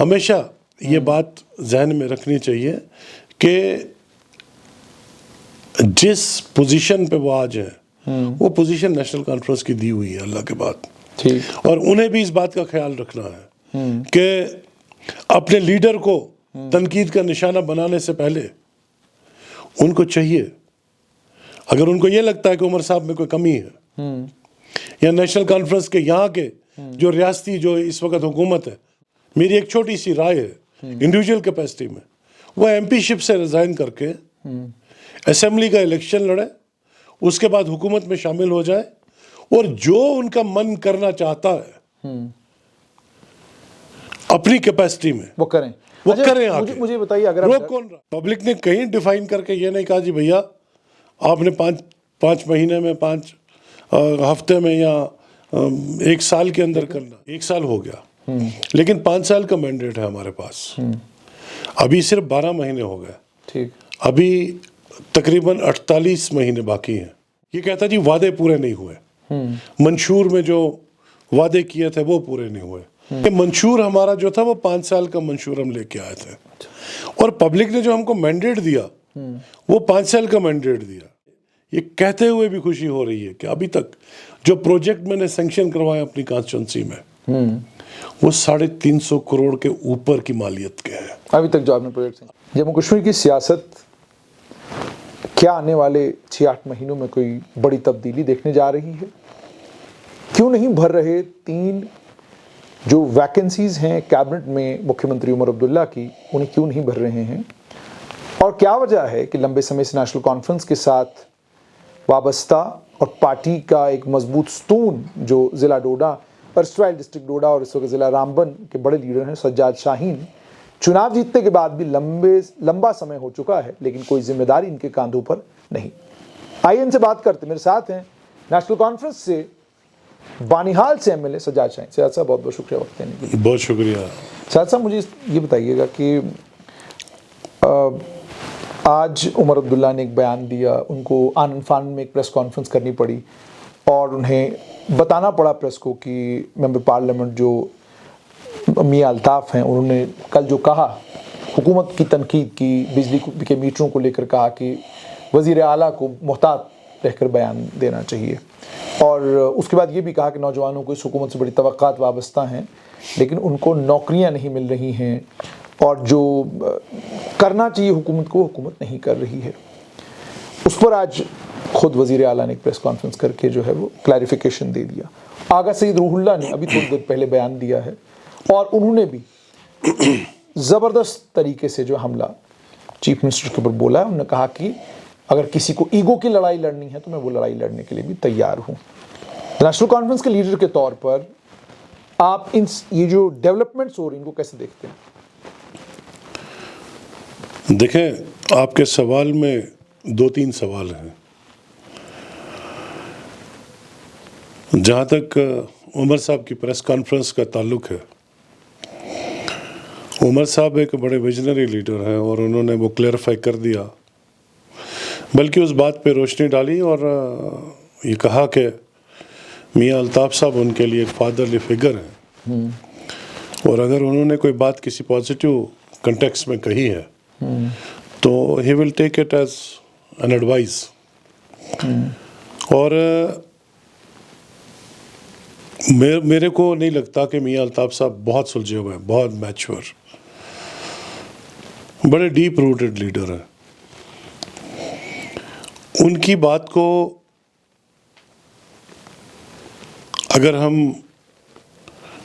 ہمیشہ یہ بات ذہن میں رکھنی چاہیے کہ جس پوزیشن پہ وہ آج ہے وہ پوزیشن نیشنل کانفرنس کی دی ہوئی ہے اللہ کے بعد، اور انہیں بھی اس بات کا خیال رکھنا ہے کہ اپنے لیڈر کو تنقید کا نشانہ بنانے سے پہلے ان کو چاہیے، اگر ان کو یہ لگتا ہے کہ عمر صاحب میں کوئی کمی ہے یا نیشنل کانفرنس کے یہاں کے جو ریاستی جو اس وقت حکومت ہے، میری ایک چھوٹی سی رائے ہے انڈیویجول کیپیسٹی میں، وہ ایم پی شپ سے ریزائن کر کے اسمبلی کا الیکشن لڑے، اس کے بعد حکومت میں شامل ہو جائے اور جو ان کا من کرنا چاہتا ہے اپنی کیپیسٹی میں وہ کریں آگے۔ مجھے بتائیے، اگر روک کون رہا؟ پبلک نے کہیں ڈیفائن کر کے یہ نہیں کہا جی بھیا آپ نے پانچ مہینے میں، 5 ہفتے میں یا 1 سال کے اندر کرنا۔ 1 سال ہو گیا لیکن 5 سال کا مینڈیٹ ہے ہمارے پاس، ابھی صرف 12 مہینے ہو گئے، ٹھیک، ابھی تقریباً 48 مہینے باقی ہیں۔ یہ کہتا جی وعدے پورے نہیں ہوئے، منشور میں جو وعدے کیے تھے وہ پورے نہیں ہوئے۔ یہ منشور ہمارا جو تھا وہ 5 سال کا منشور ہم لے کے آئے تھے، اور پبلک نے جو ہم کو مینڈیٹ دیا وہ 5 سال کا مینڈیٹ دیا۔ یہ کہتے ہوئے بھی خوشی ہو رہی ہے کہ ابھی تک جو پروجیکٹ میں نے سینکشن کروایا اپنی کانسٹیچوئنسی میں وہ 350 کروڑ کے اوپر کی مالیت کے ہیں ابھی تک جو آپ نے پروجیکٹ۔ جموں کشمیر کی سیاست کیا آنے والے 6-8 مہینوں میں کوئی بڑی تبدیلی دیکھنے جا رہی ہے؟ کیوں نہیں بھر رہے 3 جو ویکنسیز ہیں کیبنٹ میں مکھیہ منتری عمر عبداللہ کی، انہیں کیوں نہیں بھر رہے ہیں؟ اور کیا وجہ ہے کہ لمبے سمے سے نیشنل کانفرنس کے ساتھ وابستہ اور پارٹی کا ایک مضبوط ستون جو ضلع ڈوڈا، ارسٹوائل ڈسٹرکٹ ڈوڈا اور اس وقت ضلع رامبن کے بڑے لیڈر ہیں سجاد شاہین، چناؤ جیتنے کے بعد بھی لمبا سمے ہو چکا ہے لیکن کوئی ذمہ داری ان کے کاندھوں پر نہیں۔ آئیے ان سے بات کرتے، میرے ساتھ ہیں نیشنل کانفرنس سے بانیہال سے ایم ایل اے سجاد شاہین۔ سجاد صاحب بہت بہت شکریہ وقت دینے کے لیے۔ بہت شکریہ۔ سجاد صاحب مجھے یہ بتائیے گا کہ آج عمر عبداللہ نے ایک بیان دیا، ان کو آنن فانن میں ایک پریس کانفرنس کرنی پڑی اور انہیں بتانا پڑا پریس کو کہ ممبر پارلیمنٹ جو میاں الطاف ہیں، انہوں نے کل جو کہا حکومت کی تنقید کی، بجلی کے میٹروں کو لے کر کہا کہ وزیر اعلیٰ کو محتاط رہ کر بیان دینا چاہیے، اور اس کے بعد یہ بھی کہا کہ نوجوانوں کو اس حکومت سے بڑی توقعات وابستہ ہیں لیکن ان کو نوکریاں نہیں مل رہی ہیں اور جو کرنا چاہیے حکومت کو حکومت نہیں کر رہی ہے۔ اس پر آج خود وزیر اعلیٰ نے ایک پریس کانفرنس کر کے جو ہے وہ کلیریفیکیشن دے دیا۔ آغا سعید روح اللہ نے ابھی تھوڑی دیر پہلے بیان دیا ہے اور انہوں نے بھی زبردست طریقے سے جو حملہ چیف منسٹر کے اوپر بولا ہے، انہوں نے کہا کہ اگر کسی کو ایگو کی لڑائی لڑنی ہے تو میں وہ لڑائی لڑنے کے لیے بھی تیار ہوں۔ نیشنل کانفرنس کے لیڈر کے طور پر آپ یہ جو ڈیولپمنٹس ہو رہی ہیں ان کو کیسے دیکھتے ہیں؟ دیکھیں، آپ کے سوال میں 2-3 سوال ہیں۔ جہاں تک عمر صاحب کی پریس کانفرنس کا تعلق ہے، عمر صاحب ایک بڑے ویژنری لیڈر ہیں اور انہوں نے وہ کلیئرفائی کر دیا، بلکہ اس بات پہ روشنی ڈالی اور یہ کہا کہ میاں الطاف صاحب ان کے لیے ایک فادرلی فگر ہیں، اور اگر انہوں نے کوئی بات کسی پازیٹیو کنٹیکسٹ میں کہی ہے تو he will take it as an advice. اور میرے کو نہیں لگتا کہ میاں الطاف صاحب بہت سلجھے ہوئے ہیں، بہت میچور، بڑے ڈیپ روٹڈ لیڈر ہیں۔ ان کی بات کو اگر ہم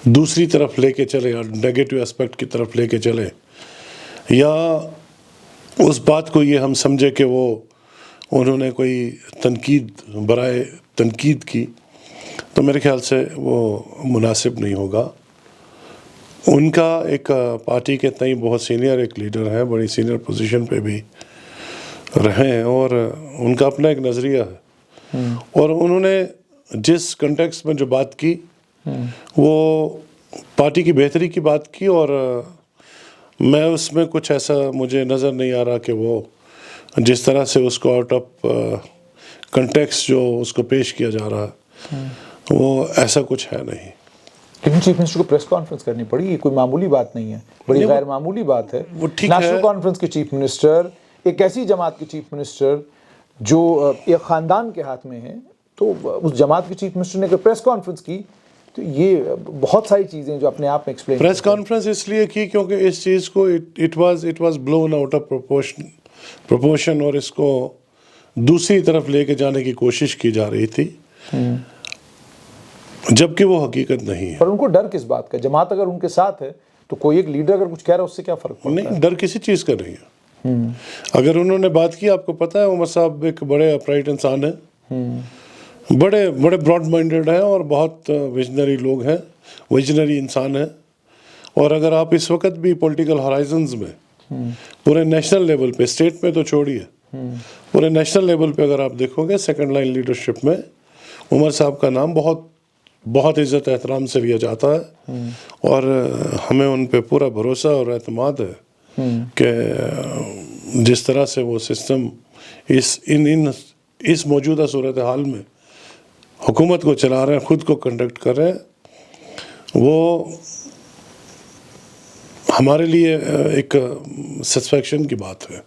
دوسری طرف لے کے چلے اور نیگیٹو اسپیکٹ کی طرف لے کے چلے، یا اس بات کو یہ ہم سمجھے کہ وہ انہوں نے کوئی تنقید برائے تنقید کی، تو میرے خیال سے وہ مناسب نہیں ہوگا۔ ان کا ایک پارٹی کے تئیں بہت سینئر ایک لیڈر ہے، بڑی سینئر پوزیشن پہ بھی رہے ہیں، اور ان کا اپنا ایک نظریہ ہے، اور انہوں نے جس کنٹیکسٹ میں جو بات کی وہ پارٹی کی بہتری کی بات کی، اور میں اس میں کچھ ایسا مجھے نظر نہیں آ رہا کہ وہ جس طرح سے اس کو آؤٹ آف کنٹیکسٹ جو اس کو پیش کیا جا رہا ہے وہ ایسا کچھ ہے نہیں۔ لیکن چیف منسٹر کو پریس کانفرنس کرنی پڑی, یہ کوئی معمولی بات نہیں ہے, بڑی غیر معمولی بات ہے. وہ ٹھیک ہے. نیشنل کانفرنس کے چیف منسٹر, ایک ایسی جماعت کے چیف منسٹر جو ایک خاندان کے ہاتھ میں ہے, تو اس جماعت کے چیف منسٹر نے اگر پریس کانفرنس کی تو یہ بہت ساری چیزیں جو اپنے آپ میں ایکسپلین. پریس کانفرنس اس لیے کی کیونکہ اس چیز کو it was blown out of proportion اور اس کو دوسری طرف لے کے جانے کی کوشش کی جا رہی تھی, جبکہ وہ حقیقت نہیں ہے. پر ان کو ڈر کس بات کا؟ جماعت اگر ان کے ساتھ ہے تو کوئی ایک لیڈر اگر کچھ کہہ رہا ہے اس سے کیا فرق پڑتا ہے؟ نہیں, ڈر کسی چیز کا نہیں ہے. اگر انہوں نے بات کی, آپ کو پتہ ہے عمر صاحب ایک بڑے اپرائٹ انسان ہیں, بڑے بڑے براڈ مائنڈیڈ ہیں اور بہت ویژنری لوگ ہیں, ویژنری انسان ہیں. اور اگر آپ اس وقت بھی پولیٹیکل ہورائزنز میں پورے نیشنل لیول پہ, اسٹیٹ میں تو چھوڑیے, پورے نیشنل لیول پہ اگر آپ دیکھو گے سیکنڈ لائن لیڈرشپ میں عمر صاحب کا نام بہت بہت عزت احترام سے لیا جاتا ہے. اور ہمیں ان پہ پورا بھروسہ اور اعتماد ہے کہ جس طرح سے وہ سسٹم اس موجودہ صورتحال میں حکومت کو چلا رہے ہیں, خود کو کنڈکٹ کر رہے ہیں, وہ ہمارے لیے ایک سیٹسفیکشن کی بات ہے.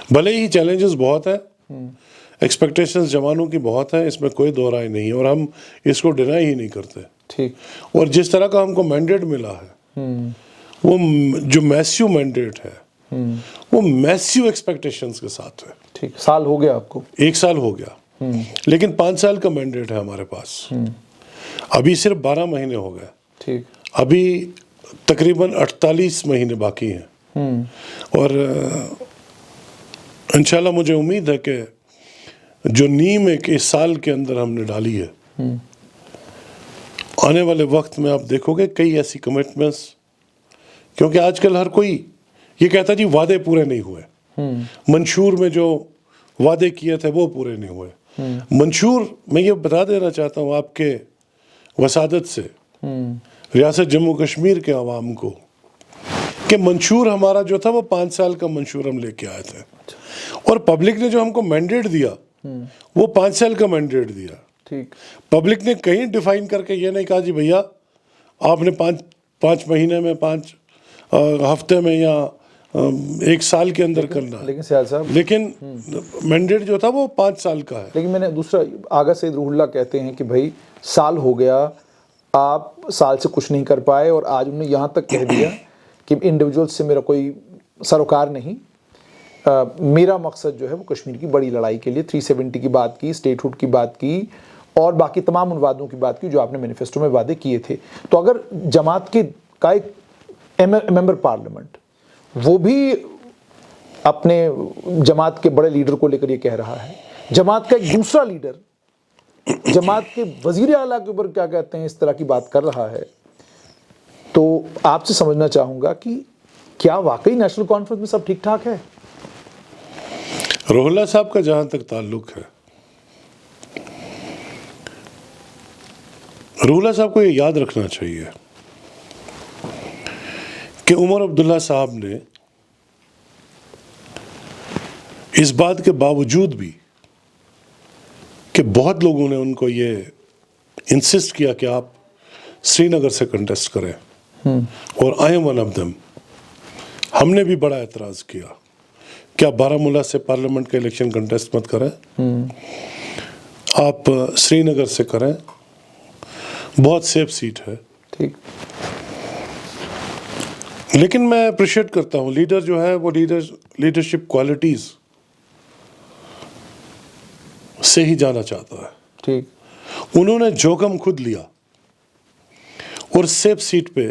بھلے ہی چیلنجز بہت ہیں, ایکسپیکٹیشنز جوانوں کی بہت ہیں, اس میں کوئی دو رائے نہیں ہے, اور ہم اس کو ڈینائی ہی نہیں کرتے. ٹھیک. اور جس طرح کا ہم کو مینڈیٹ ملا ہے, وہ جو میسیو مینڈیٹ ہے, وہ میسیو ایکسپیکٹیشنز کے ساتھ ہے. ٹھیک. سال ہو گیا آپ کو؟ 1 سال ہو گیا, لیکن 5 سال کا مینڈیٹ ہے ہمارے پاس. ابھی صرف 12 مہینے ہو گئے. ٹھیک. ابھی تقریباً 48 مہینے باقی ہیں. اور انشاءاللہ مجھے امید ہے کہ جو نیم ایک اس سال کے اندر ہم نے ڈالی ہے, آنے والے وقت میں آپ دیکھو گے کئی ایسی کمٹمنٹس, کیونکہ آج کل ہر کوئی یہ کہتا جی وعدے پورے نہیں ہوئے, منشور میں جو وعدے کیے تھے وہ پورے نہیں ہوئے. منشور میں یہ بتا دینا چاہتا ہوں آپ کے وسادت سے ریاست جموں کشمیر کے عوام کو کہ منشور ہمارا جو تھا وہ 5 سال کا منشور ہم لے کے آئے تھے, اور پبلک نے جو ہم کو مینڈیٹ دیا وہ 5 سال کا مینڈیٹ دیا. ٹھیک. پبلک نے کہیں ڈیفائن کر کے یہ نہیں کہا جی بھیا آپ نے 5 مہینے میں 5 ہفتے میں یا 1 سال کے اندر کرنا. لیکن سیال صاحب, لیکن مینڈیٹ جو تھا وہ 5 سال کا ہے. لیکن میں نے دوسرا, آغا سید روح اللہ کہتے ہیں کہ بھائی سال ہو گیا, آپ سال سے کچھ نہیں کر پائے, اور آج انہوں نے یہاں تک کہہ دیا کہ انڈیویجول سے میرا کوئی سروکار نہیں, میرا مقصد جو ہے وہ کشمیر کی بڑی لڑائی کے لیے 370 کی بات کی, اسٹیٹ ہوڈ کی بات کی, اور باقی تمام ان وعدوں کی بات کی جو آپ نے مینیفیسٹو میں وعدے کیے تھے. تو اگر جماعت کا ایک ممبر پارلیمنٹ وہ بھی اپنے جماعت کے بڑے لیڈر کو لے کر یہ کہہ رہا ہے, جماعت کا ایک دوسرا لیڈر جماعت کے وزیر اعلیٰ کے اوپر کیا کہتے ہیں اس طرح کی بات کر رہا ہے, تو آپ سے سمجھنا چاہوں گا کہ کیا واقعی نیشنل کانفرنس میں سب ٹھیک ٹھاک ہے؟ روح اللہ صاحب کا جہاں تک تعلق ہے, روح اللہ صاحب کو یہ یاد رکھنا چاہیے کہ عمر عبداللہ صاحب نے اس بات کے باوجود بھی کہ بہت لوگوں نے ان کو یہ انسسٹ کیا کہ آپ سری نگر سے کنٹیسٹ کریں, اور I am one of them, ہم نے بھی بڑا اعتراض کیا کیا بارہمولہ سے پارلیمنٹ کا الیکشن کنٹیسٹ مت کریں, آپ سری نگر سے کریں, بہت سیف سیٹ ہے. ٹھیک. لیکن میں اپریشیٹ کرتا ہوں لیڈر جو ہے وہ لیڈرشپ کوالٹیز سے ہی جانا چاہتا ہے. ٹھیک. انہوں نے جوخم خود لیا اور سیف سیٹ پہ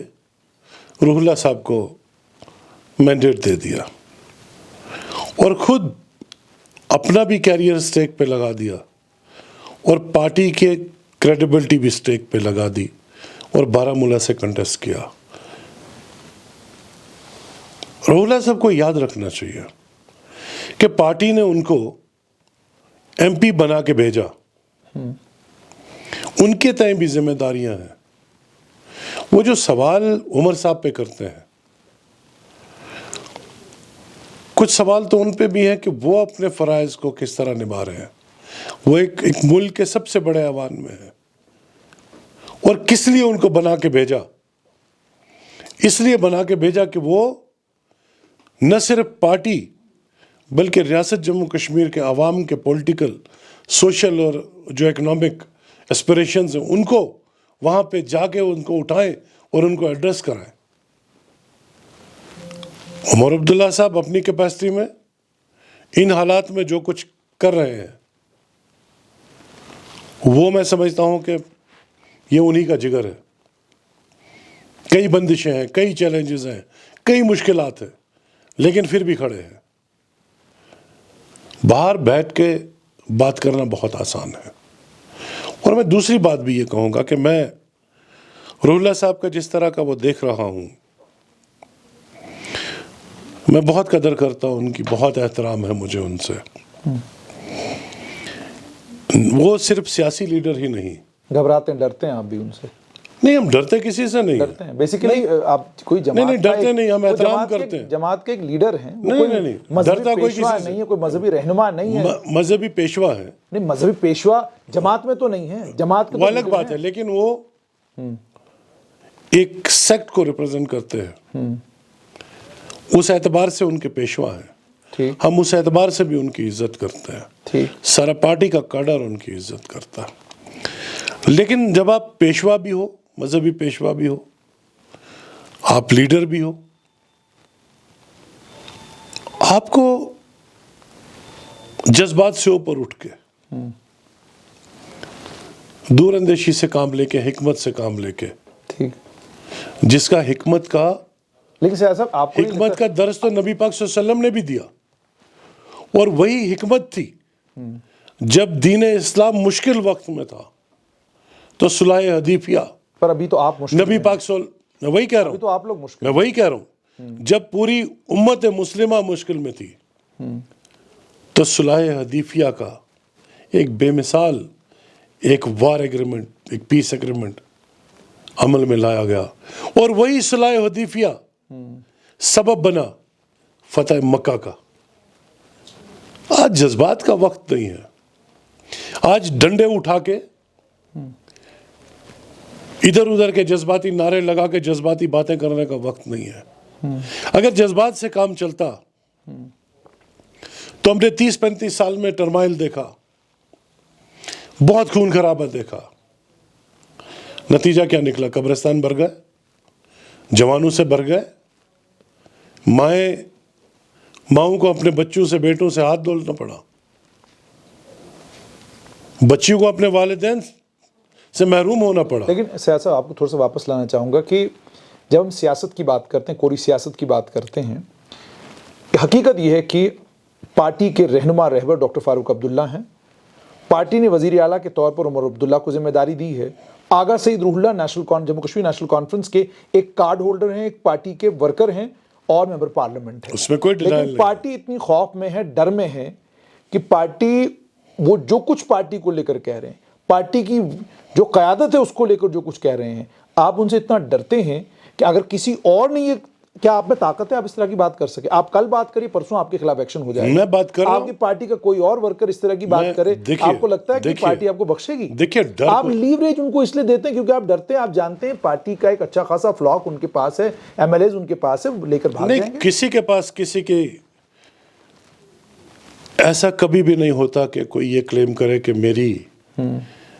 روح اللہ صاحب کو مینڈیٹ دے دیا, اور خود اپنا بھی کیریئر سٹیک پہ لگا دیا, اور پارٹی کے کریڈیبلٹی بھی سٹیک پہ لگا دی, اور بارہمولہ سے کنٹیسٹ کیا. روح اللہ صاحب کو یاد رکھنا چاہیے کہ پارٹی نے ان کو ایم پی بنا کے بھیجا, ان کے تئیں بھی ذمہ داریاں ہیں. وہ جو سوال عمر صاحب پہ کرتے ہیں, کچھ سوال تو ان پہ بھی ہیں کہ وہ اپنے فرائض کو کس طرح نبھا رہے ہیں. وہ ایک ملک کے سب سے بڑے ایوان میں ہیں, اور کس لیے ان کو بنا کے بھیجا؟ اس لیے بنا کے بھیجا کہ وہ نہ صرف پارٹی بلکہ ریاست جموں کشمیر کے عوام کے پولیٹیکل، سوشل اور جو اکنامک اسپریشنز ہیں ان کو وہاں پہ جا کے ان کو اٹھائیں اور ان کو ایڈریس کرائیں۔ عمر عبداللہ صاحب اپنی کیپیسٹی میں ان حالات میں جو کچھ کر رہے ہیں وہ میں سمجھتا ہوں کہ یہ انہی کا جگر ہے۔ کئی بندشیں ہیں، کئی چیلنجز ہیں، کئی مشکلات ہیں، لیکن پھر بھی کھڑے ہیں۔ باہر بیٹھ کے بات کرنا بہت آسان ہے۔ اور میں دوسری بات بھی یہ کہوں گا کہ میں روح اللہ صاحب کا جس طرح کا وہ دیکھ رہا ہوں، میں بہت قدر کرتا ہوں ان کی، بہت احترام ہے مجھے ان سے۔ وہ صرف سیاسی لیڈر ہی نہیں۔ گھبراتے ہیں، ڈرتے ہیں آپ بھی ان سے؟ نہیں، ہم ڈرتے کسی سے نہیں ڈرتے ہیں بیسیکلی، آپ کوئی جماعت نہیں ڈرتے نہیں، ہم احترام کرتے ہیں۔ جماعت کے ایک لیڈر ہیں، نہیں، ڈرتا کوئی کسی سے نہیں ہے، کوئی مذہبی رہنما نہیں ہے۔ مذہبی پیشوا ہے، نہیں، مذہبی پیشوا جماعت میں تو نہیں ہے، جماعت کے وہ الگ بات ہے، لیکن وہ ایک سیکٹ کو ریپرزینٹ کرتے ہیں، اس اعتبار سے ان کے پیشوا ہیں۔ ٹھیک، ہم اس اعتبار سے بھی ان کی عزت کرتے ہیں۔ ٹھیک، سارا پارٹی کا کاڈر ان کی عزت کرتا ہے۔ لیکن جب آپ پیشوا بھی ہو، مذہبی پیشوا بھی ہو، آپ لیڈر بھی ہو، آپ کو جذبات سے اوپر اٹھ کے، دور اندیشی سے کام لے کے، حکمت سے کام لے کے، ٹھیک، جس کا حکمت کا لیکن سیاست صاحب آپ کو نہیں حکمت کا درس تو نبی پاک صلی اللہ علیہ وسلم نے بھی دیا، اور وہی حکمت تھی جب دین اسلام مشکل وقت میں تھا تو صلح حدیبیہ، پر ابھی تو آپ مشکل نبی پاک میں وہی کہہ رہا ابھی ہوں، تو آپ لوگ مشکل میں وہی کہہ رہا ہوں، جب پوری امت مسلمہ مشکل میں تھی تو صلح حدیبیہ کا ایک بے مثال ایک وار ایگریمنٹ، ایک پیس ایگریمنٹ عمل میں لایا گیا، اور وہی صلح حدیبیہ سبب بنا فتح مکہ کا۔ آج جذبات کا وقت نہیں ہے، آج ڈنڈے اٹھا کے ادھر ادھر کے جذباتی نعرے لگا کے جذباتی باتیں کرنے کا وقت نہیں ہے۔ اگر جذبات سے کام چلتا تو ہم نے 30-35 سال میں ٹرمائل دیکھا، بہت خون خرابہ دیکھا، نتیجہ کیا نکلا؟ قبرستان بھر گئے، جوانوں سے بھر گئے، ماؤں کو اپنے بچوں سے، بیٹوں سے ہاتھ دھونا پڑا، بچیوں کو اپنے والدین سے محروم ہونا پڑا۔ لیکن سیاست آپ کو تھوڑا سا واپس لانا چاہوں گا کہ جب ہم سیاست کی بات کرتے ہیں، کوری سیاست کی بات کرتے ہیں، حقیقت یہ ہے کہ پارٹی کے رہنما رہبر ڈاکٹر فاروق عبداللہ ہیں۔ پارٹی نے وزیر اعلیٰ کے طور پر عمر عبداللہ کو ذمہ داری دی ہے۔ آغا سعید روح اللہ جموں کشمیر نیشنل کانفرنس کے ایک کارڈ ہولڈر ہیں، ایک پارٹی کے ورکر ہیں اور ممبر پارلیمنٹ ہے۔ اس میں کوئی ڈینائل لیکن نہیں۔ پارٹی اتنی خوف میں ہے، ڈر میں ہے کہ پارٹی وہ جو کچھ پارٹی کو لے کر کہہ رہے ہیں، پارٹی کی جو قیادت ہے اس کو لے کر جو کچھ کہہ رہے ہیں، آپ ان سے اتنا ڈرتے ہیں کہ اگر کسی اور نے یہ، کیا آپ میں طاقت ہے آپ اس طرح کی بات کر سکے؟ آپ کل بات کریے، پرسوں آپ کے خلاف ایکشن ہو جائے گا۔ میں بات کر رہا ہوں، آپ کی پارٹی کا کوئی اور ورکر اس طرح کی بات کرے، آپ کو لگتا ہے کہ پارٹی آپ کو بخشے گی؟ دیکھیے، ڈر آپ لیوریج ان کو اس لیے دیتے ہیں کیونکہ آپ ڈرتے ہیں، آپ جانتے ہیں پارٹی کا ایک اچھا خاصا فلاک ان کے پاس ہے، ایم ایل ایز ان کے پاس ہے، لے کر بھاگ جائیں نہیں، گے۔ کسی کے پاس کسی کے ایسا کبھی بھی نہیں ہوتا کہ کوئی یہ کلیم کرے کہ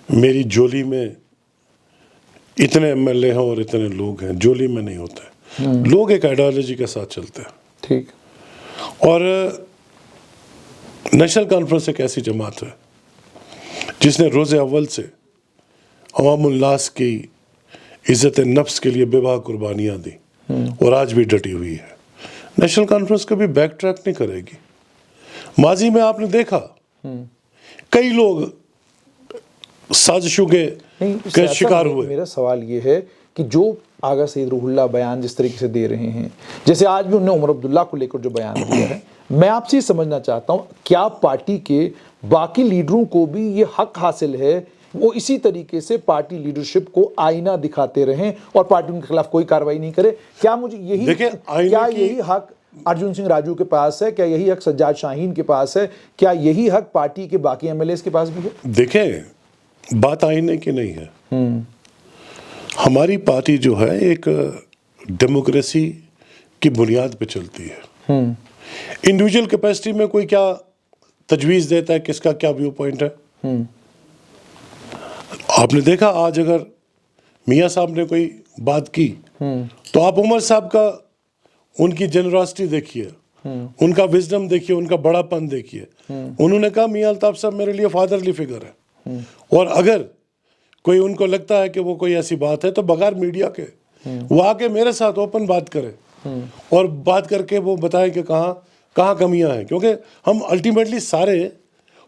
میری جولی میں اتنے ایم ایل اے ہیں اور اتنے لوگ ہیں۔ جولی میں نہیں ہوتے، لوگ ایک آئیڈیالوجی کے ساتھ چلتے ہیں۔ ٹھیک، اور نیشنل کانفرنس ایک ایسی جماعت ہے جس نے روز اول سے عوام الناس کی عزت نفس کے لیے بے بہا قربانیاں دی اور آج بھی ڈٹی ہوئی ہے۔ نیشنل کانفرنس کبھی بیک ٹریک نہیں کرے گی۔ ماضی میں آپ نے دیکھا کئی لوگ سازشوں کے شکار ہوئے۔ میرا سوال یہ ہے کہ جو آغا سعید روح اللہ بیان جس طریقے سے دے رہے ہیں، جیسے آج بھی انہوں نے عمر عبداللہ کو لے کر جو بیان دیا ہے، میں آپ سے یہ سمجھنا چاہتا ہوں کیا پارٹی کے باقی لیڈروں کو بھی یہ حق حاصل ہے وہ اسی طریقے سے پارٹی لیڈرشپ کو آئینہ دکھاتے رہیں اور پارٹی ان کے خلاف کوئی کارروائی نہیں کرے؟ کیا مجھے یہی حق ارجن سنگھ راجو کے پاس ہے؟ کیا یہی حق سجاد شاہین کے پاس ہے؟ کیا یہی حق پارٹی کے باقی ایم ایل ایز کے پاس بھی ہے؟ دیکھیں، بات آئینے کی نہیں ہے، ہماری پارٹی جو ہے ایک ڈیموکریسی کی بنیاد پہ چلتی ہے. انڈیویجول کیپیسٹی میں کوئی کیا تجویز دیتا ہے کس کا کیا ویو پوائنٹ ہے. آپ نے دیکھا آج اگر میاں صاحب نے کوئی بات کی تو آپ عمر صاحب کا ان کی جنراسٹی دیکھیے, ان کا وزڈم دیکھیے, ان کا بڑا پن دیکھیے. انہوں نے کہا میاں الطاف صاحب میرے لیے فادرلی فگر ہے, اور اگر کوئی ان کو لگتا ہے کہ وہ کوئی ایسی بات ہے تو بغیر میڈیا کے وہ آ کے میرے ساتھ اوپن بات کرے اور بات کر کے وہ بتائیں کہ کہاں کمیاں ہیں, کیونکہ ہم الٹیمیٹلی سارے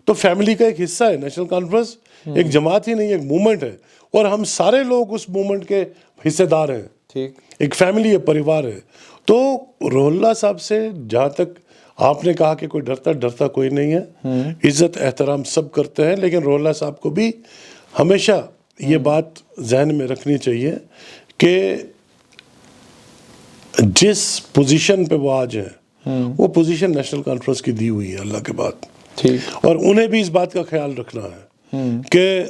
تو فیملی کا ایک حصہ ہے. نیشنل کانفرنس ایک جماعت ہی نہیں, ایک موومنٹ ہے, اور ہم سارے لوگ اس موومنٹ کے حصے دار ہیں. ٹھیک, ایک فیملی ہے, پریوار ہے. تو روح اللہ صاحب سے جہاں تک آپ نے کہا کہ کوئی ڈرتا کوئی نہیں ہے, عزت احترام سب کرتے ہیں, لیکن روح اللہ صاحب کو بھی ہمیشہ یہ بات ذہن میں رکھنی چاہیے کہ جس پوزیشن پہ وہ آج ہیں وہ پوزیشن نیشنل کانفرنس کی دی ہوئی ہے اللہ کے بعد. اور انہیں بھی اس بات کا خیال رکھنا ہے کہ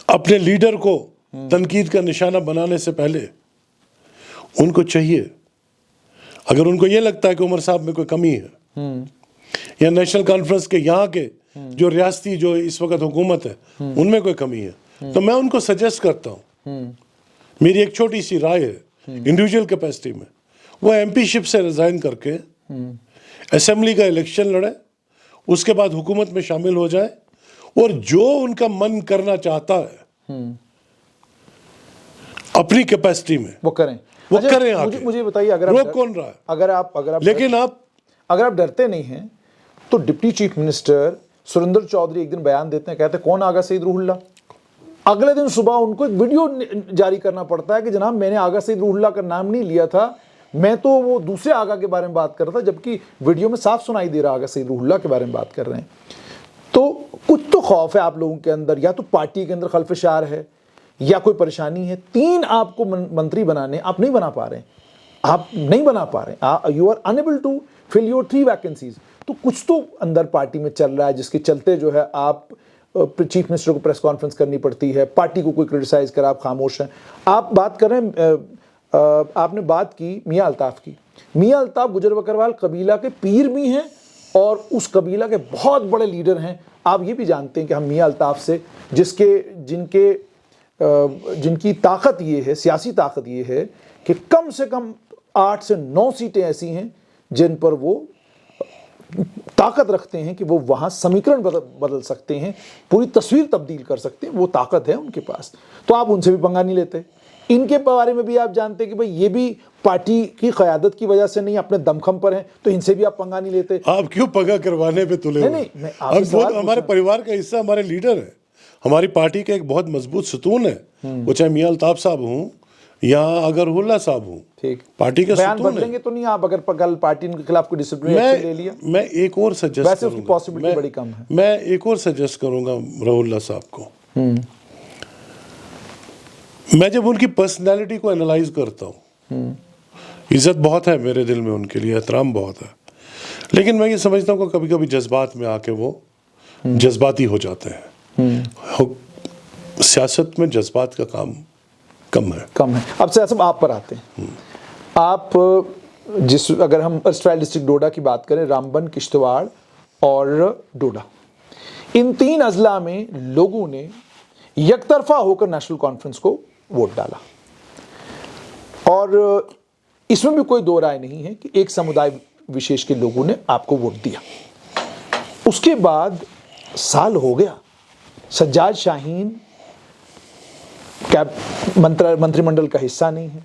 اپنے لیڈر کو تنقید کا نشانہ بنانے سے پہلے ان کو چاہیے, اگر ان کو یہ لگتا ہے کہ عمر صاحب میں کوئی کمی ہے یا نیشنل کانفرنس کے یہاں کے جو ریاستی جو اس وقت حکومت ہے ان میں کوئی کمی ہے, تو میں ان کو سجیسٹ کرتا ہوں, میری ایک چھوٹی سی رائے ہے, انڈیویجول کیپیسٹی میں وہ ایم پی شپ سے ریزائن کر کے اسمبلی کا الیکشن لڑے, اس کے بعد حکومت میں شامل ہو جائے, اور جو ان کا من کرنا چاہتا ہے اپنی کیپیسٹی میں وہ کریں. آگے. مجھے بتائیے, روک کون رہا ہے؟ اگر آپ ڈرتے نہیں ہیں تو deputy chief minister Surinder Choudhary ایک دن بیان دیتے ہیں, کہتے ہیں کون آغا سعید روح اللہ. اگلے دن صبح ان کو ایک ویڈیو جاری کرنا پڑتا ہے کہ جناب میں نے آغا سعید روح اللہ کا نام نہیں لیا تھا, میں تو وہ دوسرے آغا کے بارے میں بات کر رہا تھا, جبکہ ویڈیو میں صاف سنائی دے رہا آغا سعید روح اللہ کے بارے میں بات کر رہے ہیں. تو کچھ تو خوف ہے آپ لوگوں کے اندر, یا تو پارٹی کے اندر خلفشار ہے یا کوئی پریشانی ہے. 3 آپ کو منتری بنانے, آپ نہیں بنا پا رہے ہیں, you are unable to fill your 3 vacancies. تو کچھ تو اندر پارٹی میں چل رہا ہے جس کے چلتے جو ہے آپ چیف منسٹر کو پریس کانفرنس کرنی پڑتی ہے, پارٹی کو کوئی کرٹیسائز کرے آپ خاموش ہیں. آپ بات کریں, آپ نے بات کی میاں الطاف کی. میاں الطاف گجر بکروال قبیلہ کے پیر بھی ہیں اور اس قبیلہ کے بہت بڑے لیڈر ہیں. آپ یہ بھی جانتے ہیں کہ ہم میاں الطاف سے جن کی طاقت یہ ہے, سیاسی طاقت یہ ہے کہ کم سے کم 8 سے 9 سیٹیں ایسی ہیں جن پر وہ طاقت رکھتے ہیں کہ وہ وہاں سمیکرن بدل سکتے ہیں, پوری تصویر تبدیل کر سکتے ہیں, وہ طاقت ہے ان کے پاس. تو آپ ان سے بھی پنگا نہیں لیتے. ان کے بارے میں بھی آپ جانتے ہیں کہ بھئی یہ بھی پارٹی کی قیادت کی وجہ سے نہیں, اپنے دمخم پر ہیں, تو ان سے بھی آپ پنگا نہیں لیتے. آپ کیوں پنگا کروانے پہ تلے ہوئے؟ نہیں, ہمارے پریوار کا حصہ ہمارے لیڈر ہے, ہماری پارٹی کا ایک بہت مضبوط ستون ہے, وہ چاہے میاں الطاف صاحب ہوں یا اگر اللہ صاحب ہوں, پارٹی کا بیان ستون بدلیں گے تو نہیں آپ اگر کل پارٹی کے خلاف کوئی ڈسپلن ایکشن لے لیا؟ میں ایک اور سجیسٹ ویسے اس کی پاسبلٹی بڑی کم ہے. میں ایک اور سجیسٹ کروں گا روح اللہ صاحب کو. میں جب ان کی پرسنالٹی کو انالائز کرتا ہوں, عزت بہت ہے میرے دل میں ان کے لیے, احترام بہت ہے, لیکن میں یہ سمجھتا ہوں کہ کبھی کبھی جذبات میں آ کے وہ جذباتی ہو جاتے ہیں. سیاست میں جذبات کا کام کم ہے. اب سیاست آپ پر آتے ہیں. آپ اگر ہم اسٹرائل ڈسٹرکٹ ڈوڈا کی بات کریں, رامبن, کشتواڑ اور ڈوڈا, ان 3 اضلاع میں لوگوں نے یک طرفہ ہو کر نیشنل کانفرنس کو ووٹ ڈالا, اور اس میں بھی کوئی دو رائے نہیں ہے کہ ایک سمودائے وشیش کے لوگوں نے آپ کو ووٹ دیا. اس کے بعد سال ہو گیا, سجاد شاہین منتری منڈل کا حصہ نہیں ہے,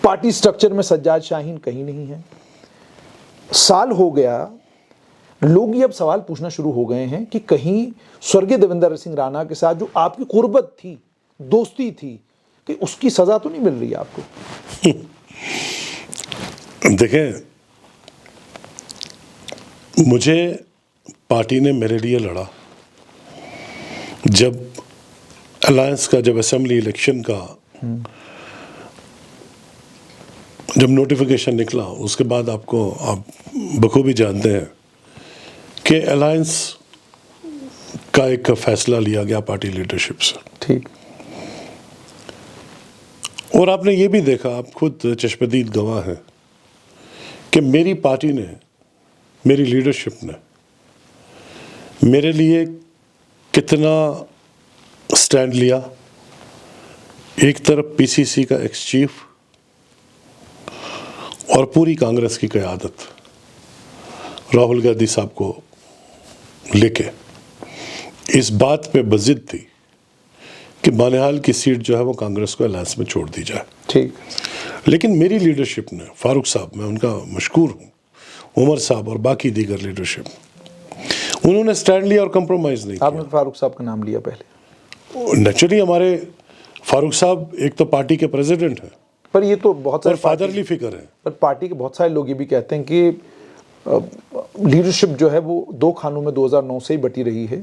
پارٹی سٹرکچر میں سجاد شاہین کہیں نہیں ہے. سال ہو گیا, لوگ یہ اب سوال پوچھنا شروع ہو گئے ہیں کہ کہیں سورگیہ دیویندر سنگھ رانا کے ساتھ جو آپ کی قربت تھی, دوستی تھی, کہ اس کی سزا تو نہیں مل رہی آپ کو؟ دیکھیں, مجھے پارٹی نے میرے لیے لڑا. جب الائنس کا جب اسمبلی الیکشن کا جب نوٹیفیکیشن نکلا, اس کے بعد آپ بخوبی جانتے ہیں کہ الائنس کا ایک فیصلہ لیا گیا پارٹی لیڈرشپ سے. ٹھیک. اور آپ نے یہ بھی دیکھا, آپ خود چشمدید گواہ ہیں کہ میری پارٹی نے, میری لیڈرشپ نے میرے لیے کتنا سٹینڈ لیا. ایک طرف پی سی سی کا ایکس چیف اور پوری کانگریس کی قیادت راہل گاندھی صاحب کو لے کے اس بات پہ بضد تھی کہ بانہال کی سیٹ جو ہے وہ کانگریس کو الائنس میں چھوڑ دی جائے. ٹھیک. لیکن میری لیڈرشپ نے, فاروق صاحب, میں ان کا مشکور ہوں, عمر صاحب اور باقی دیگر لیڈرشپ, انہوں نے سٹینڈ لیا اور کمپرومائز نہیں آپ نے فاروق صاحب کا نام لیا پہلے. کیا. نیچرلی ہمارے فاروق صاحب ایک تو پارٹی کے پریزیڈنٹ ہیں پر یہ تو بہت اور سارے فادرلی فگر ہیں. پر پارٹی کے بہت سارے لوگ یہ بھی کہتے ہیں کہ لیڈرشپ جو ہے وہ دو خانوں میں 2009 سے ہی بٹی رہی ہے.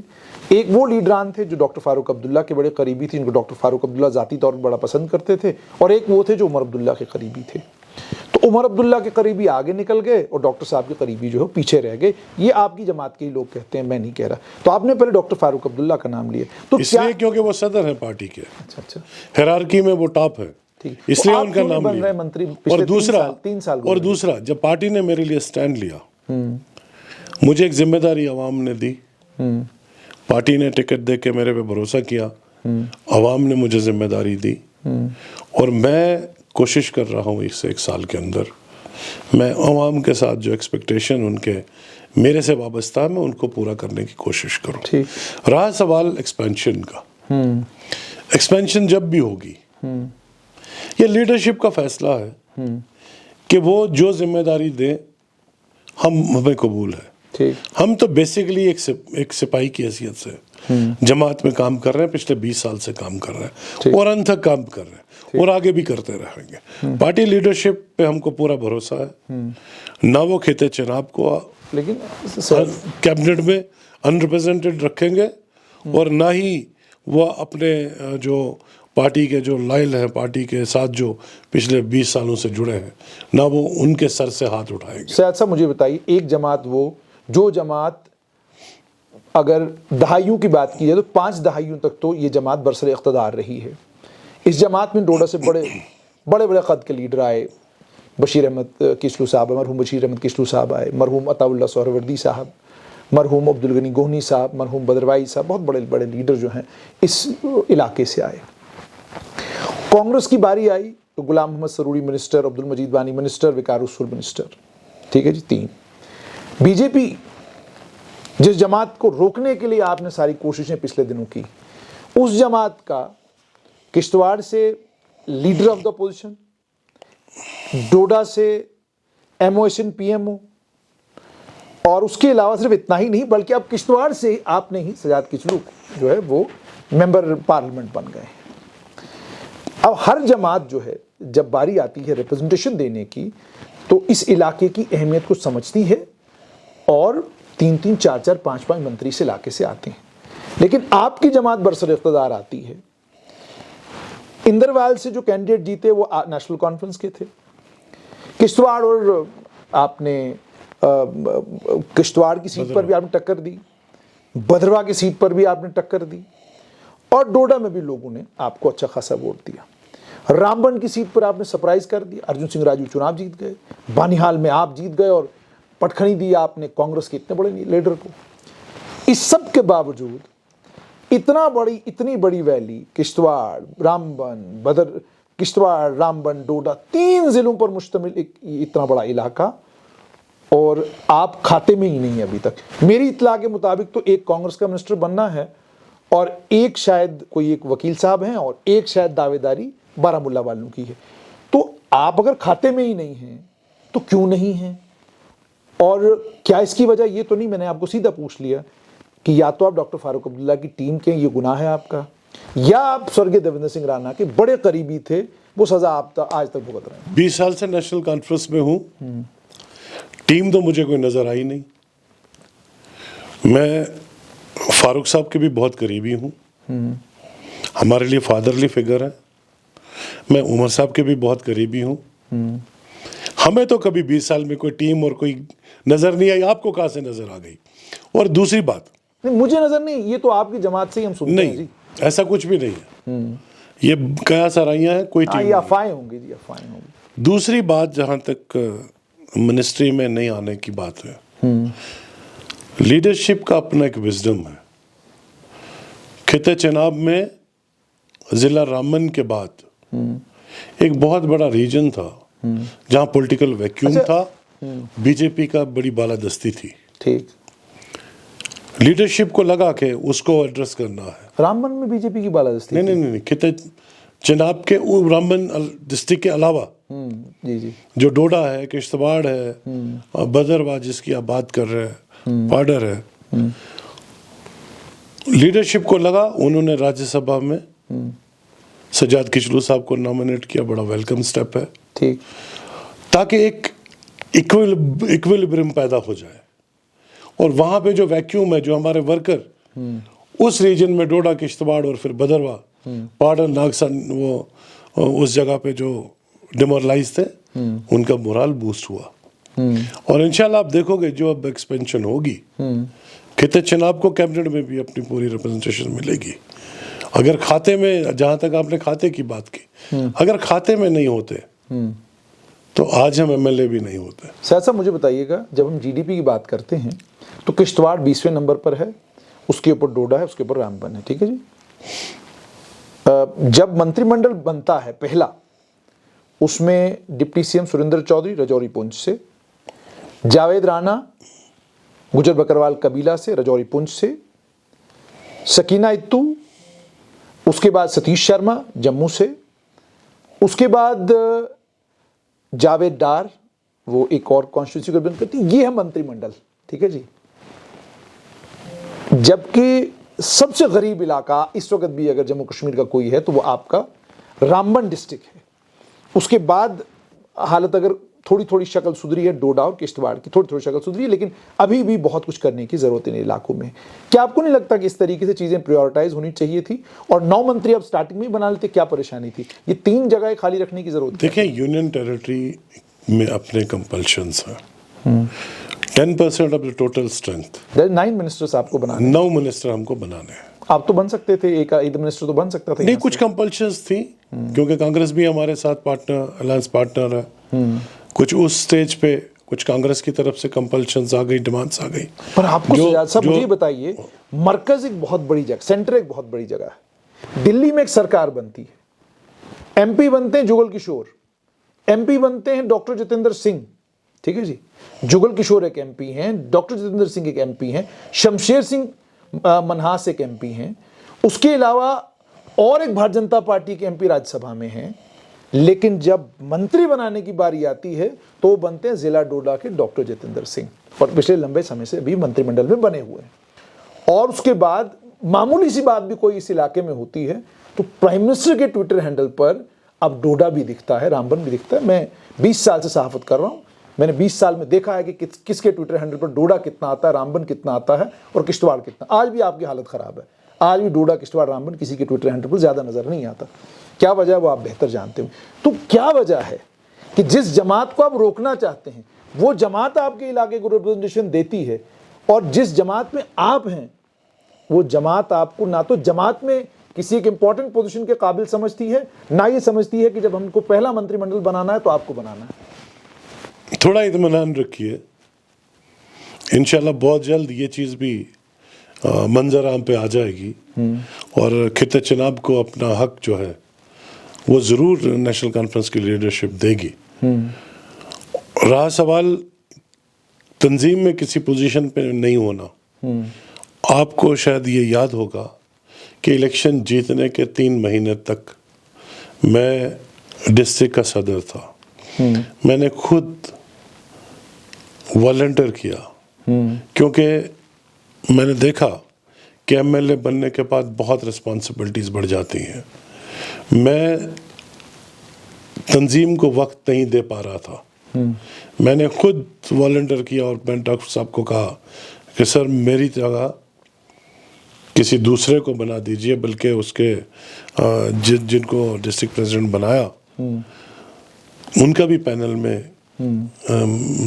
ایک وہ لیڈران تھے جو ڈاکٹر فاروق عبداللہ کے بڑے قریبی تھے, ان کو ڈاکٹر فاروق عبداللہ ذاتی طور پر بڑا پسند کرتے تھے, اور ایک وہ تھے جو عمر عبداللہ کے قریبی تھے. تو عمر عبداللہ کے قریبی آگے نکل گئے اور ڈاکٹر صاحب کے قریبی جو ہے پیچھے رہ گئے. یہ آپ کی جماعت کے ہی لوگ کہتے ہیں, میں نہیں کہہ رہا. تو آپ نے پہلے ڈاکٹر فاروق عبداللہ کا نام لیا تو اس لیے کیونکہ وہ صدر ہیں پارٹی کے, اچھا ہیرارکی میں وہ ٹاپ ہے, اس لیے ان کا نام لیا. اور دوسرا جب پارٹی نے میرے لیے سٹینڈ لیا, مجھے ایک ذمہ داری عوام نے دی. پارٹی نے ٹکٹ دے کے میرے پہ بھروسہ کیا, عوام نے مجھے ذمہ داری دی, اور میں کوشش کر رہا ہوں اس ایک سال کے اندر میں عوام کے ساتھ جو ایکسپیکٹیشن ان کے میرے سے وابستہ ہے, میں ان کو پورا کرنے کی کوشش کروں. رہا سوال ایکسپینشن کا, ایکسپینشن جب بھی ہوگی یہ لیڈرشپ کا فیصلہ ہے کہ وہ جو ذمہ داری دیں ہمیں قبول ہے. ہم تو بیسیکلی ایک سپاہی کی حیثیت سے جماعت میں کام کر رہے ہیں, پچھلے 20 سال سے کام کر رہے ہیں اور انت تک کام کر رہے ہیں اور آگے بھی کرتے رہیں گے. پارٹی لیڈرشپ پہ ہم کو پورا بھروسہ ہے. نہ وہ کھیتے چناب کو لیکن کیبنٹ میں انریپرزینٹڈ رکھیں گے, اور نہ ہی وہ اپنے جو پارٹی کے جو لائل ہیں, پارٹی کے ساتھ جو پچھلے 20 سالوں سے جڑے ہیں, نہ وہ ان کے سر سے ہاتھ اٹھائیں گے. سیاد صاحب مجھے بتائیے, ایک جماعت وہ جو جماعت اگر دہائیوں کی بات کی جائے تو 5 دہائیوں تک تو یہ جماعت برسر اقتدار رہی ہے. اس جماعت میں ڈوڈا سے بڑے قد کے لیڈر آئے. بشیر احمد کشلو صاحب, مرحوم بشیر احمد کشلو صاحب آئے, مرحوم عطا اللہ سہروردی صاحب, مرحوم عبدالغنی گوہنی صاحب, مرحوم بدروائی صاحب, بہت بڑے لیڈر جو ہیں اس علاقے سے آئے. کانگریس کی باری آئی تو غلام محمد سروری منسٹر, عبد المجید وانی منسٹر, وقار رسول منسٹر. ٹھیک ہے جی, 3. بی جے پی جس جماعت کو روکنے کے لیے آپ نے ساری کوششیں پچھلے دنوں کی, اس جماعت کا کشتواڑ سے leader of the opposition, Doda سے M O S in P M O, اور اس کے علاوہ صرف اتنا ہی نہیں بلکہ اب کشتواڑ سے آپ نے ہی سجاد کچلو جو ہے وہ ممبر پارلیمنٹ بن گئے. اب ہر جماعت جو ہے جب باری آتی ہے ریپرزنٹیشن دینے کی تو اس علاقے کی اہمیت کو سمجھتی ہے, اور 3 4 5 منتری اس علاقے سے آتے ہیں. لیکن آپ کی جماعت برسر اقتدار آتی ہے. اندروال سے جو کینڈیڈیٹ جیتے وہ نیشنل کانفرنس کے تھے. کشتواڑ اور آپ نے کشتواڑ کی سیٹ پر بھی آپ نے ٹکر دی, بدروا کی سیٹ پر بھی آپ نے ٹکر دی, اور ڈوڈا میں بھی لوگوں نے آپ کو اچھا خاصا ووٹ دیا. رامبن کی سیٹ پر آپ نے سرپرائز کر دیا, ارجن سنگھ راجو چناب جیت گئے, بانہال میں آپ جیت گئے, اور پٹکھنی دی آپ نے کانگریس کے اتنے بڑے لیڈر کو. اس سب کے باوجود اتنی بڑی ویلی کشتواڑ, رامبن, کشتواڑ, رامبن, ڈوڈا, 3 ضلعوں پر مشتمل اتنا بڑا علاقہ, اور آپ کھاتے میں ہی نہیں ہیں ابھی تک. میری اطلاع کے مطابق تو ایک کانگریس کا منسٹر بننا ہے, اور ایک شاید کوئی ایک وکیل صاحب ہیں, اور ایک شاید دعوے داری بارہمولہ والوں کی ہے. تو آپ اگر کھاتے میں ہی نہیں ہیں تو کیوں نہیں ہیں؟ اور کیا اس کی وجہ یہ تو نہیں, میں نے آپ کو سیدھا پوچھ لیا کہ یا تو آپ ڈاکٹر فاروق عبداللہ کی ٹیم کے یہ گناہ ہے آپ کا, یا آپ سورگیہ دیویندر سنگھ رانا کے بڑے قریبی تھے, وہ سزا آپ آج تک بھگت رہے ہیں. 20 سال سے نیشنل کانفرنس میں ہوں, ٹیم تو مجھے کوئی نظر آئی نہیں. میں فاروق صاحب کے بھی بہت قریبی ہوں, ہمارے لیے فادرلی فگر ہے. میں عمر صاحب کے بھی بہت قریبی ہوں. ہمیں تو کبھی 20 سال میں کوئی ٹیم اور کوئی نظر نہیں آئی. آپ کو کہاں سے نظر آ گئی؟ اور دوسری بات, مجھے نظر نہیں, یہ تو آپ کی جماعت سے ہی ہم سنتے ہیں. نہیں, ایسا کچھ بھی نہیں ہے. یہ کیا سرائیاں ہیں, کوئی ہاں ٹیم یہ نہیں. افواہیں ہوں گی جی, افواہیں ہوں گی. دوسری بات جہاں تک منسٹری میں نہیں آنے کی بات ہے, لیڈرشپ کا اپنا ایک وزڈم ہے. خطے چناب میں ضلع رامبن کے بعد ایک بہت بڑا ریجن تھا جہاں پولیٹیکل ویکیوم تھا, بی جے پی کا بڑی بالادستی تھی. ٹھیک. لیڈرشپ کو لگا کہ اس کو ایڈریس کرنا ہے. رامبن میں بی جے پی کی بالادستی؟ نہیں, خطے چناب کے رامبن ڈسٹرکٹ کے علاوہ جی جی. جو ڈوڈا ہے, کشتواڑ ہے, بدرواہ جس کی آپ بات کر رہے ہیں, پاڈر ہے, لیڈرشپ کو لگا, انہوں نے راجیہ سبھا میں سجاد کچلو صاحب کو نامنیٹ کیا. بڑا ویلکم سٹیپ ہے. ٹھیک. تاکہ ایک ایکویلبرم پیدا ہو جائے, اور وہاں پہ جو ویکیوم ہے, جو ہمارے ورکر اس ریجن میں ڈوڈا, کشتواڑ اور پھر بدرواہ, پاڈر, ناگسن, وہ اس جگہ پہ جو ڈیمورلائز تھے, ان کا مورال بوسٹ ہوا. اور انشاءاللہ آپ دیکھو گے جو اب ایکسپینشن ہوگی, خطے چناب کو کیبنٹ میں بھی اپنی پوری ریپرزنٹیشن ملے گی. اگر کھاتے میں, جہاں تک آپ نے کھاتے کی بات کی, اگر کھاتے میں نہیں ہوتے تو آج ہم ایم ایل اے بھی نہیں ہوتے. سیاد صاحب مجھے بتائیے گا, جب ہم جی ڈی پی کی بات کرتے ہیں تو کشتواڑ 20ویں نمبر پر ہے, اس کے اوپر ڈوڈا ہے, اس کے اوپر رامبن ہے. ٹھیک ہے جی. جب منتری منڈل بنتا ہے پہلا, اس میں deputy C M Surinder Choudhary Rajouri Poonch سے, جاوید رانا گجر بکروال قبیلہ سے رجوری پونچھ سے, سکینہ اتو, اس کے بعد ستیش شرما جموں سے, اس کے بعد جاوید ڈار, وہ ایک اور کانسٹیٹیونسی کو ریپرزینٹ کرتی ہے. یہ ہے منتری منڈل. ٹھیک ہے جی. جبکہ سب سے غریب علاقہ اس وقت بھی اگر جموں کشمیر کا کوئی ہے تو وہ آپ کا رامبن ڈسٹرکٹ ہے. اس کے بعد حالت اگر تھوڑی تھوڑی شکل سدھری ہے ڈوڈا اور کشتواڑ کی, تھوڑی تھوڑی شکل سدھری ہے, لیکن ابھی بھی بہت کچھ کرنے کی ضرورت ہے ان علاقوں میں. کیا آپ کو نہیں لگتا کہ اس طریقے سے چیزیں پریورٹائز ہونی چاہیے تھی, اور 9 منتری اب سٹارٹنگ میں ہی بنا لیتے؟ کیا پریشانی تھی؟ یہ 3 جگہیں خالی رکھنے کی ضرورت ہے. دیکھیں, یونین ٹیریٹری میں اپنے کمپلشنز ہیں. 10% of the total strength, 9 ministers آپ کو بنانے ہیں. 9 منسٹر ہم کو بنانے ہیں. آپ تو بن سکتے تھے, ایک منسٹر تو بن سکتا تھا. نہیں, کچھ کمپلشنز تھی کیونکہ کانگریس بھی ہمارے ساتھ پارٹنر, الائنس پارٹنر ہے. کچھ اس سٹیج پہ کچھ کانگریس کی طرف سے کمپلشنز آ گئی, ڈیمانڈز آ گئی. پر آپ کو سجاد صاحب مجھے بتائیے, مرکز ایک بہت بڑی جگہ, سینٹر ایک بہت بڑی جگہ ہے. دلی میں ایک سرکار بنتی ہے, ایم پی بنتے ہیں جگل کشور, ایم پی بنتے ہیں ڈاکٹر جتیندر سنگھ. ٹھیک ہے جی. جگل کشور ایک ایم پی ہیں, ڈاکٹر جتیندر سنگھ ایک ایم پی ہیں, شمشیر سنگھ منہاس ایک ایم پی ہیں, اس کے علاوہ اور ایک بھارت جنتا پارٹی کے ایم پی راجیہ سبھا میں ہیں. لیکن جب منتری بنانے کی باری آتی ہے تو وہ بنتے ہیں ضلع ڈوڈا کے ڈاکٹر جتیندر سنگھ, اور پچھلے لمبے سمے سے بھی منتری منڈل میں بنے ہوئے ہیں. اور اس کے بعد معمولی سی بات بھی کوئی اس علاقے میں ہوتی ہے تو پرائم منسٹر کے ٹویٹر ہینڈل پر اب ڈوڈا بھی دکھتا ہے, رامبن بھی دکھتا ہے. میں 20 سال سے صحافت کر رہا ہوں, میں نے 20 سال میں دیکھا ہے کہ کس کے ٹویٹر ہینڈل پر ڈوڈا کتنا آتا ہے, رامبن کتنا آتا ہے, اور کشتواڑ کتنا. آج بھی آپ کی حالت خراب ہے, آج بھی ڈوڈا, کشتواڑ, رامبن کسی کے ٹویٹر ہینڈل پر زیادہ نظر نہیں آتا. کیا وجہ ہے وہ آپ بہتر جانتے ہیں. تو کیا وجہ ہے کہ جس جماعت کو آپ روکنا چاہتے ہیں وہ جماعت آپ کے علاقے کو ریپرزنٹیشن دیتی ہے, اور جس جماعت میں آپ ہیں وہ جماعت آپ کو نہ تو جماعت میں کسی ایک امپورٹنٹ پوزیشن کے قابل سمجھتی ہے, نہ یہ سمجھتی ہے کہ جب ہم کو پہلا منتری منڈل بنانا ہے تو آپ کو بنانا ہے. تھوڑا اطمینان رکھیے, انشاءاللہ بہت جلد یہ چیز بھی منظر عام پہ آ جائے گی, اور خطے چناب کو اپنا حق جو ہے وہ ضرور نیشنل کانفرنس کی لیڈرشپ دے گی. رہا سوال تنظیم میں کسی پوزیشن پہ نہیں ہونا, آپ کو شاید یہ یاد ہوگا کہ الیکشن جیتنے کے 3 مہینے تک میں ڈسٹرکٹ کا صدر تھا. میں نے خود والنٹیئر کیا, کیونکہ میں نے دیکھا کہ ایم ایل اے بننے کے بعد بہت رسپانسبلٹیز بڑھ جاتی ہیں. میں تنظیم کو وقت نہیں دے پا رہا تھا. میں نے خود والنٹیئر کیا, اور میں ڈاکٹر صاحب کو کہا کہ سر میری جگہ کسی دوسرے کو بنا دیجئے, بلکہ اس کے جن کو ڈسٹرکٹ پریزیڈنٹ بنایا ان کا بھی پینل میں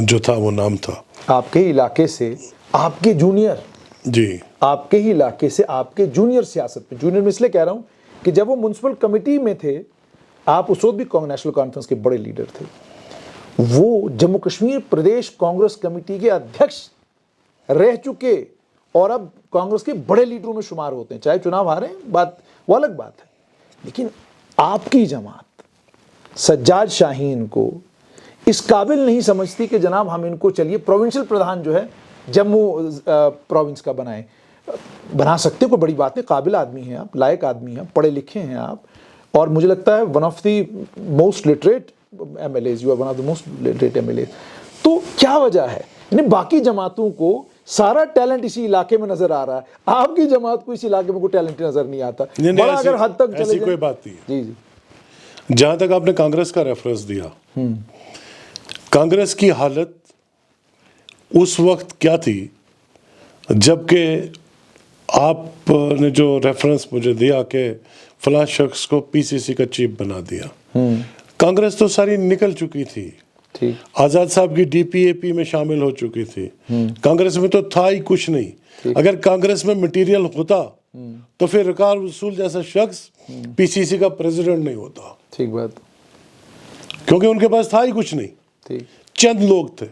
جو تھا وہ نام تھا. آپ کے علاقے سے آپ کے جونیئر, جی, آپ کے ہی علاقے سے آپ کے جونیئر سیاست میں, جونیئر میں اس لیے کہہ رہا ہوں کہ جب وہ میونسپل کمیٹی میں تھے، آپ اس وقت بھی نیشنل کانفرنس کے بڑے لیڈر تھے، وہ جموں کشمیر پردیش کانگریس کمیٹی کے ادھیکش رہ چکے اور اب کانگریس کے بڑے لیڈروں میں شمار ہوتے ہیں، چاہے چناو ہارے بات وہ الگ بات ہے، لیکن آپ کی جماعت سجاد شاہین کو اس قابل نہیں سمجھتی کہ جناب ہم ان کو چلیے پروونشل پردھان جو ہے جموں پروونس کا بنائیں. بنا سکتے کوئی بڑی بات نہیں، قابل آدمی ہیں آپ، لائق آدمی ہیں، پڑھے لکھے ہیں آپ، اور مجھے لگتا ہے one of the most literate MLAs, you are one of the most literate MLAs. تو کیا وجہ ہے؟ یعنی باقی جماعتوں کو سارا ٹیلنٹ اسی علاقے میں نظر آ رہا ہے، آپ کی جماعت کو اس علاقے میں کوئی ٹیلنٹ نظر نہیں آتا. بڑا اگر حد تک چلے ایسی کوئی بات نہیں ہے. جی جی جہاں تک آپ نے کانگریس کا ریفرنس دیا، کانگریس کی حالت اس وقت کیا تھی جبکہ آپ نے جو ریفرنس مجھے دیا کہ فلاں شخص کو پی سی سی کا چیف بنا دیا، کانگریس تو ساری نکل چکی تھی، ٹھیک آزاد صاحب کی ڈی پی اے پی میں شامل ہو چکی تھی، کانگریس میں تو تھا ہی کچھ نہیں. اگر کانگریس میں مٹیریل ہوتا تو پھر رکار رسول جیسا شخص پی سی سی کا پریزیڈنٹ نہیں ہوتا، ٹھیک بات، کیونکہ ان کے پاس تھا ہی کچھ نہیں، ٹھیک چند لوگ تھے.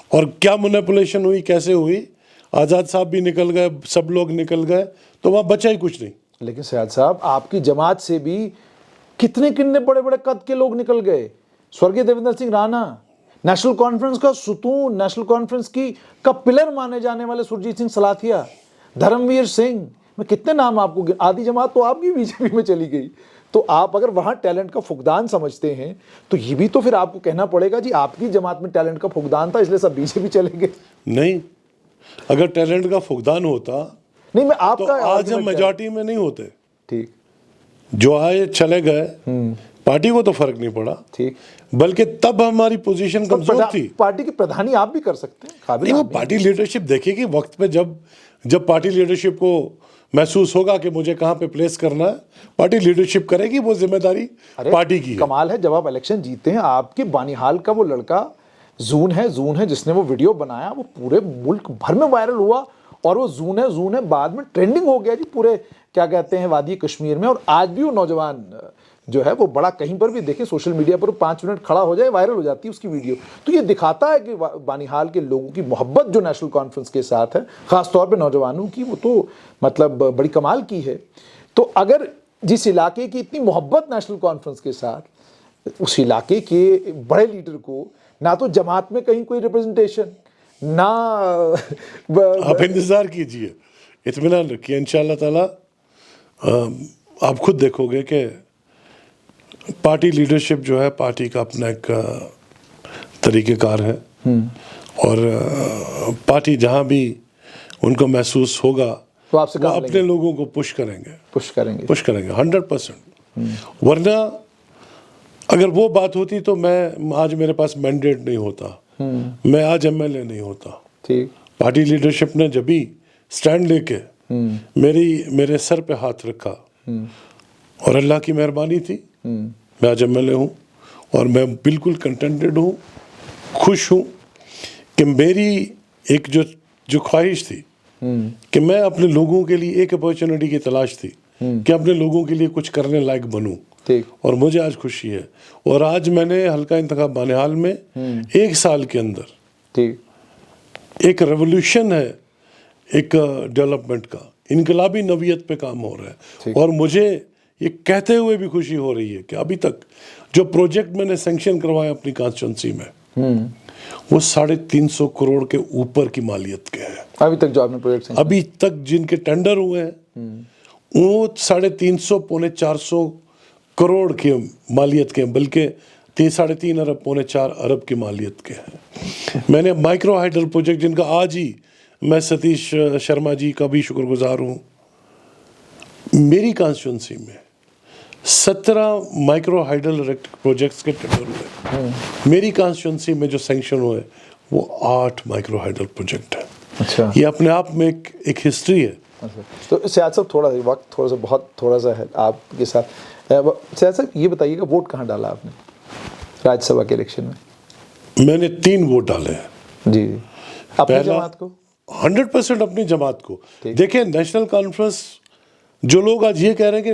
اور کیا مینیپولیشن ہوئی، کیسے ہوئی، آزاد صاحب بھی نکل گئے، سب لوگ نکل گئے، تو وہاں بچا ہی کچھ نہیں. لیکن سیاد صاحب آپ کی جماعت سے بھی کتنے بڑے بڑے قد کے لوگ نکل گئے. سورگیہ دیویندر سنگھ رانا، نیشنل کانفرنس کا ستون، نیشنل کانفرنس کا پلر مانے جانے والے سرجیت سنگھ سلاتھیا، دھرمویر سنگھ، میں کتنے نام آپ کو، آدھی جماعت تو آپ کی بی جے پی میں چلی گئی. تو آپ اگر وہاں ٹیلنٹ کا فقدان سمجھتے ہیں تو یہ بھی تو پھر آپ کو کہنا پڑے گا جی آپ کی جماعت میں ٹیلنٹ کا فقدان تھا اس لیے سب بی جے پی چلے گئے. نہیں، اگر ٹیلنٹ کا فقدان ہوتا نہیں میں آپ تو کا آج ہم میجارٹی میں نہیں ہوتے. ٹھیک جو آئے چلے گئے، پارٹی کو تو فرق نہیں پڑا، ٹھیک، بلکہ تب ہماری پوزیشن کمزور تھی. پارٹی کی پردھانی آپ بھی کر سکتے ہیں، قابل نہیں، وہ آدمی ہیں. پارٹی لیڈرشپ دیکھے گی وقت پہ، جب پارٹی لیڈرشپ کو محسوس ہوگا کہ مجھے کہاں پہ پلیس کرنا ہے، پارٹی لیڈرشپ کرے گی، وہ ذمہ داری پارٹی کی ہے. کمال ہے جب آپ الیکشن جیتے ہیں، آپ کے بانیحال کا وہ لڑکا زون ہے جس نے وہ ویڈیو بنایا، وہ پورے ملک بھر میں وائرل ہوا، اور وہ زون ہے بعد میں ٹرینڈنگ ہو گیا جی پورے کیا کہتے ہیں وادی کشمیر میں. اور آج بھی وہ نوجوان جو ہے وہ بڑا کہیں پر بھی دیکھیں سوشل میڈیا پر 5 منٹ کھڑا ہو جائے وائرل ہو جاتی ہے اس کی ویڈیو. تو یہ دکھاتا ہے کہ بانیحال کے لوگوں کی محبت جو نیشنل کانفرنس کے ساتھ ہے، خاص طور پہ نوجوانوں کی، وہ تو مطلب بڑی کمال کی ہے. تو اگر جس علاقے کی اتنی محبت نیشنل کانفرنس کے ساتھ، اس علاقے کے بڑے لیڈر کو نہ تو جماعت میں کہیں کوئی ریپرزنٹیشن، نہ آپ انتظار کیجئے، اطمینان رکھیے، انشاءاللہ تعالی آپ خود دیکھو گے کہ پارٹی لیڈرشپ جو ہے، پارٹی کا اپنا ایک طریقہ کار ہے، اور پارٹی جہاں بھی ان کو محسوس ہوگا تو آپ سے وہ اپنے لوگوں کو پش کریں گے 100%. ورنہ اگر وہ بات ہوتی تو آج میرے پاس مینڈیٹ نہیں ہوتا، میں آج ایم ایل اے نہیں ہوتا. ٹھیک، پارٹی لیڈرشپ نے جب بھی سٹینڈ لے کے میرے سر پہ ہاتھ رکھا، اور اللہ کی مہربانی تھی، میں آج ایم ایل اے ہوں، اور میں بالکل کنٹینٹڈ ہوں، خوش ہوں کہ میری ایک جو خواہش تھی کہ میں اپنے لوگوں کے لیے ایک اپورچونٹی کی تلاش تھی کہ اپنے لوگوں کے لیے کچھ کرنے لائق بنوں، اور مجھے آج خوشی ہے. اور آج میں نے حلقہ انتخاب بانیحال میں 1 سال کے اندر ایک ریولوشن ہے، ایک ڈیولپمنٹ کا انقلابی نوعیت پہ کام ہو رہا ہے. اور مجھے یہ کہتے ہوئے بھی خوشی ہو رہی ہے کہ ابھی تک جو پروجیکٹ میں نے سینکشن کروایا اپنی کانسٹیچوئنسی میں، وہ 350 کروڑ کے اوپر کی مالیت کے ہیں. ابھی تک جو آپ نے پروجیکٹ ابھی تک جن کے ٹینڈر ہوئے ہیں وہ 350 پونے 400 کروڑ کے مالیت کے ہیں، بلکہ 3.5 ارب پونے 4 ارب کی مالیت کے ہیں. میں نے مائکرو ہائیڈل پروجیکٹ، جن کا آج ہی میں ستیش شرما جی کا بھی شکر گزار ہوں، میری کانسٹیچوئنسی میں 17 مائکرو ہائیڈل پروجیکٹس کے ٹینڈر ہوئے. میری کانسٹیچوئنسی میں جو سینکشن ہوئے وہ 8 مائکرو ہائیڈل پروجیکٹ ہیں. اچھا، یہ اپنے آپ میں ایک ہسٹری ہے. تو سیاد صاحب تھوڑا سا ہے آپ کے ساتھ. سیاد صاحب یہ بتائیے گا ووٹ کہاں ڈالا آپ نے راجیہ سبھا کے الیکشن میں؟ میں نے 3 ووٹ ڈالے ہیں. جی، اپنی جماعت کو 100% اپنی جماعت کو. دیکھیں نیشنل کانفرنس، جو لوگ آج یہ کہہ رہے ہیں کہ